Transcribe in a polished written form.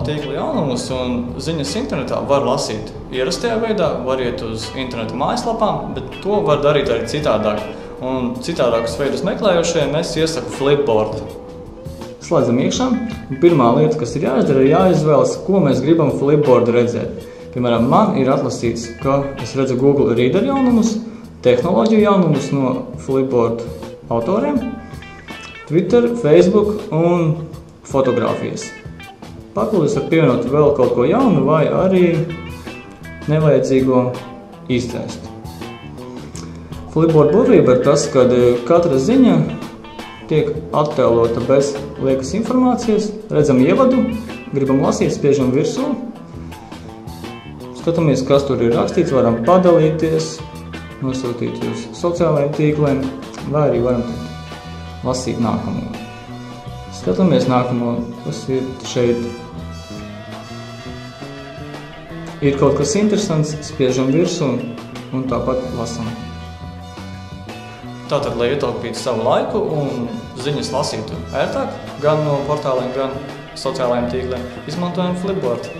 sociālo tīklu jaunumus un ziņas internetā var lasīt ierastajā veidā, var iet uz interneta mājaslapām, bet to var darīt arī citādāk. Un citādākus veidus meklējošiem es iesaku Flipboard. Slēdzam iekšā, un pirmā lieta, kas ir jāizdara, ir jāizvēlas, ko mēs gribam Flipboard redzēt. Piemēram, man ir atlasīts, ka es redzu Google Reader jaunumus, tehnoloģiju jaunumus no Flipboard autoriem, Twitter, Facebook un fotogrāfijas. Papildus var pievienot vēl kaut ko jaunu vai arī nevajadzīgo izdzēst. Flipboard burvība ir tas, kad katra ziņa tiek attēlota bez liekas informācijas, redzam ievadu, gribam lasīt, spiežam virsū, skatāmies, kas tur ir rakstīts, varam padalīties, nosūtīt uz sociālajiem tīkliem, vai arī varam lasīt nākamo. Skatāmies nākamo, kas ir šeit. Ir kaut kas interesants, spiežam virsū un tāpat lasam. Tātad, lai ietaupītu savu laiku un ziņas lasītu ērtāk, gan no portāliem, gan sociālajiem tīkliem, izmantojam Flipboard.